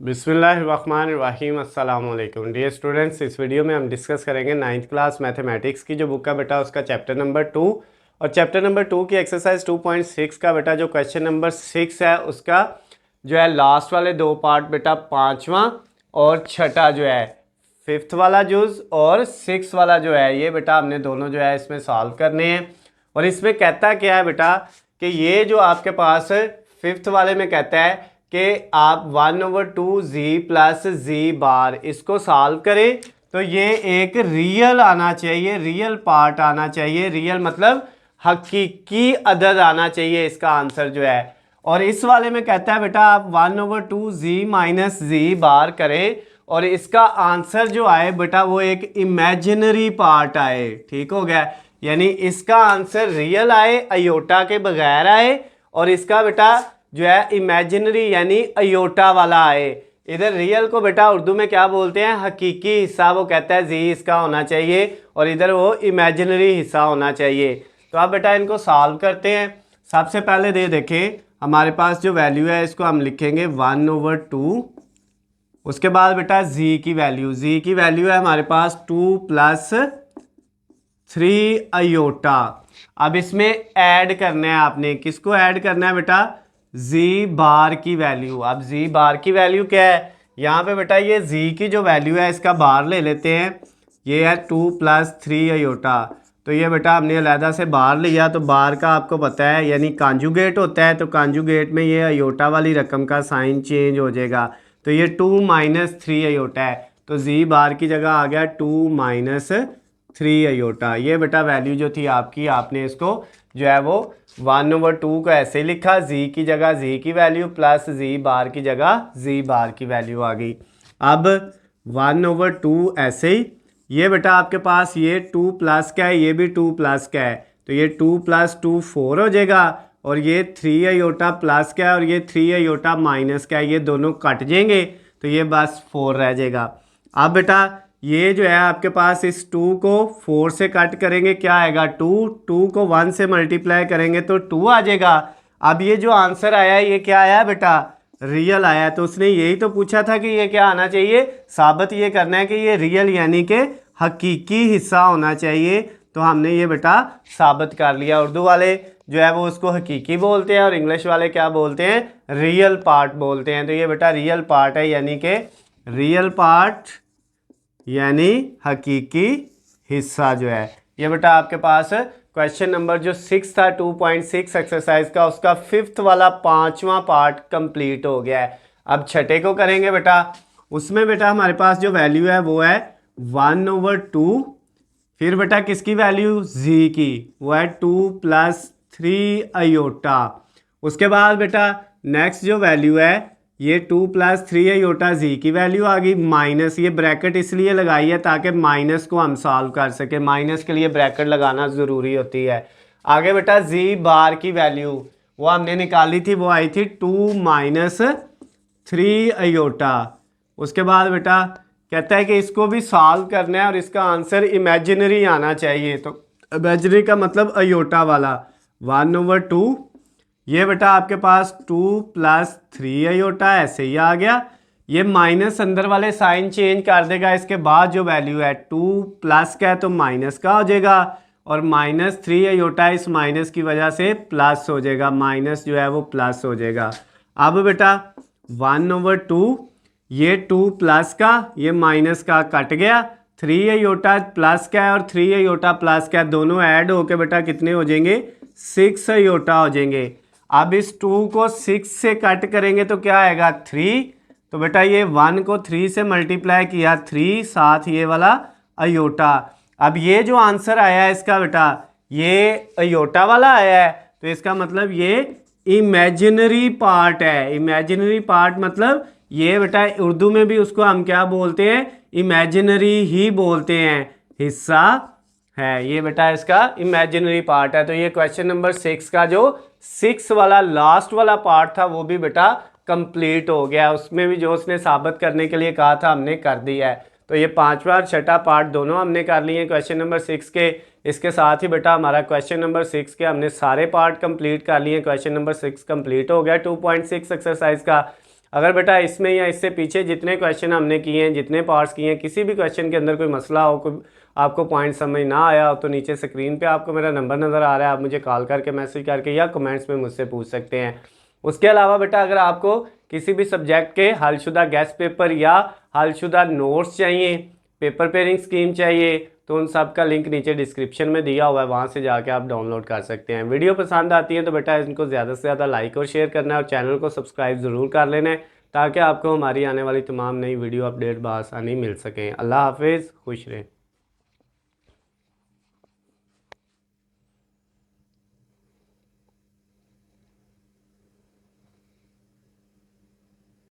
बिस्मिल्लाहिर्रहमानिर्रहीम अस्सलाम वालेकुम डियर स्टूडेंट्स। इस वीडियो में हम डिस्कस करेंगे 9th क्लास मैथमेटिक्स की जो बुक है बेटा उसका चैप्टर नंबर 2 और चैप्टर नंबर 2 की एक्सरसाइज 2.6 का बेटा जो क्वेश्चन नंबर 6 है उसका जो है लास्ट वाले दो पार्ट बेटा पाँचवा और छठा जो है फिफ्थ वाला जुज और सिक्स वाला जो है ये बेटा हमने दोनों जो है इसमें सॉल्व करने हैं। और इसमें कहता क्या है बेटा कि ये जो आपके पास फिफ्थ वाले में कहता है कि आप 1/2 जी प्लस जी बार इसको सॉल्व करें तो ये एक रियल आना चाहिए, रियल पार्ट आना चाहिए, रियल मतलब हकीकी अदद आना चाहिए इसका आंसर जो है। और इस वाले में कहता है बेटा आप 1/2 जी माइनस जी बार करें और इसका आंसर जो आए बेटा वो एक इमेजिनरी पार्ट आए। ठीक हो गया, यानी इसका आंसर रियल आए, अयोटा के बगैर आए, और इसका बेटा जो है इमेजिनरी यानी अयोटा वाला आए। इधर रियल को बेटा उर्दू में क्या बोलते हैं, हकीकी हिस्सा, वो कहता है जी इसका होना चाहिए, और इधर वो इमेजिनरी हिस्सा होना चाहिए। तो आप बेटा इनको सॉल्व करते हैं। सबसे पहले देखें हमारे पास जो वैल्यू है इसको हम लिखेंगे 1/2। उसके बाद बेटा जी की वैल्यू है हमारे पास 2 + 3 अयोटा। अब इसमें ऐड करना है आपने, किसको ऐड करना है बेटा, जी बार की वैल्यू। अब जी बार की वैल्यू क्या है, यहाँ पे बेटा ये जी की जो वैल्यू है इसका बार ले लेते हैं, ये है 2 + 3 अयोटा। तो ये बेटा हमने अलहदा से बार लिया, तो बार का आपको पता है यानी कांजुगेट होता है, तो कांजुगेट में ये अयोटा वाली रकम का साइन चेंज हो जाएगा। तो ये 2 - 3 अयोटा है, तो जी बार की जगह आ गया 2 - 3 अयोटा। ये बेटा वैल्यू जो थी आपकी, आपने इसको जो है वो 1/2 को ऐसे ही लिखा, जी की जगह जी की वैल्यू प्लस जी बार की जगह जी बार की वैल्यू आ गई। अब 1/2 ऐसे ही, ये बेटा आपके पास ये 2 प्लस का है, ये भी 2 प्लस का है, तो ये 2 + 2 4 हो जाएगा, और ये 3 अयोटा प्लस का है और ये 3 अयोटा माइनस का है, ये दोनों कट जाएंगे तो ये बस 4 रह जाएगा। अब बेटा ये जो है आपके पास इस 2 को 4 से कट करेंगे, क्या आएगा 2 को 1 से मल्टीप्लाई करेंगे तो 2 आ जाएगा। अब ये जो आंसर आया है ये क्या आया बेटा, रियल आया। तो उसने यही तो पूछा था कि ये क्या आना चाहिए, साबित ये करना है कि ये रियल यानी कि हकीकी हिस्सा होना चाहिए। तो हमने ये बेटा साबित कर लिया। उर्दू वाले जो है वो उसको हकीकी बोलते हैं और इंग्लिश वाले क्या बोलते हैं, रियल पार्ट बोलते हैं। तो ये बेटा रियल पार्ट है, यानी कि रियल पार्ट यानी हकीकी हिस्सा जो है। ये बेटा आपके पास क्वेश्चन नंबर जो 6 था 2.6 एक्सरसाइज का, उसका फिफ्थ वाला पांचवा पार्ट कंप्लीट हो गया है। अब छठे को करेंगे बेटा, उसमें बेटा हमारे पास जो वैल्यू है वो है 1/2, फिर बेटा किसकी वैल्यू, जी की, वो है 2 + 3 अयोटा। उसके बाद बेटा नेक्स्ट जो वैल्यू है ये 2 + 3 अयोटा जी की वैल्यू आ गई, माइनस, ये ब्रैकेट इसलिए लगाई है ताकि माइनस को हम सॉल्व कर सके, माइनस के लिए ब्रैकेट लगाना ज़रूरी होती है। आगे बेटा जी बार की वैल्यू वो हमने निकाली थी, वो आई थी 2 - 3 अयोटा। उसके बाद बेटा कहता है कि इसको भी सॉल्व करना है और इसका आंसर इमेजिनरी आना चाहिए। तो इमेजिनरी का मतलब अयोटा वाला 1/2, ये बेटा आपके पास 2 + 3 अयोटा ऐसे ही आ गया। ये माइनस अंदर वाले साइन चेंज कर देगा, इसके बाद जो वैल्यू है 2 प्लस का है तो माइनस का हो जाएगा, और -3 अयोटा इस माइनस की वजह से प्लस हो जाएगा, माइनस जो है वो प्लस हो जाएगा। अब बेटा 1/2, ये 2 प्लस का ये माइनस का कट गया, 3 अयोटा प्लस का है और 3 अयोटा प्लस का है, दोनों ऐड होके बेटा कितने हो जाएंगे, 6 अयोटा हो जाएंगे। अब इस 2 को 6 से कट करेंगे तो क्या आएगा 3, तो बेटा ये 1 को 3 से मल्टीप्लाई किया 3, साथ ये वाला अयोटा। अब ये जो आंसर आया है इसका बेटा ये अयोटा वाला आया है, तो इसका मतलब ये इमेजिनरी पार्ट है। इमेजिनरी पार्ट मतलब ये बेटा उर्दू में भी उसको हम क्या बोलते हैं, इमेजिनरी ही बोलते हैं, हिस्सा है ये बेटा इसका इमेजिनरी पार्ट है। तो ये क्वेश्चन नंबर 6 का जो 6 वाला लास्ट वाला पार्ट था वो भी बेटा कंप्लीट हो गया, उसमें भी जो उसने साबित करने के लिए कहा था हमने कर दिया है। तो ये पांचवा और छठा पार्ट दोनों हमने कर लिए हैं क्वेश्चन नंबर 6 के। इसके साथ ही बेटा हमारा क्वेश्चन नंबर 6 के हमने सारे पार्ट कंप्लीट कर लिए हैं। क्वेश्चन नंबर 6 कंप्लीट हो गया 2.6 एक्सरसाइज का। अगर बेटा इसमें या इससे पीछे जितने क्वेश्चन हमने किए हैं, जितने पार्ट्स किए हैं, किसी भी क्वेश्चन के अंदर कोई मसला हो, कोई आपको पॉइंट समझ ना आया हो, तो नीचे स्क्रीन पे आपको मेरा नंबर नज़र आ रहा है, आप मुझे कॉल करके, मैसेज करके या कमेंट्स में मुझसे पूछ सकते हैं। उसके अलावा बेटा अगर आपको किसी भी सब्जेक्ट के हलशुदा गेस्ट पेपर या हलशुदा नोट्स चाहिए, पेपर पेयरिंग स्कीम चाहिए, तो उन सब का लिंक नीचे डिस्क्रिप्शन में दिया हुआ है, वहाँ से जाके आप डाउनलोड कर सकते हैं। वीडियो पसंद आती है तो बेटा इनको ज़्यादा से ज़्यादा लाइक और शेयर करना है और चैनल को सब्सक्राइब ज़रूर कर लेना है, ताकि आपको हमारी आने वाली तमाम नई वीडियो अपडेट बआसानी मिल सकें। अल्लाह हाफिज़, खुश रहें।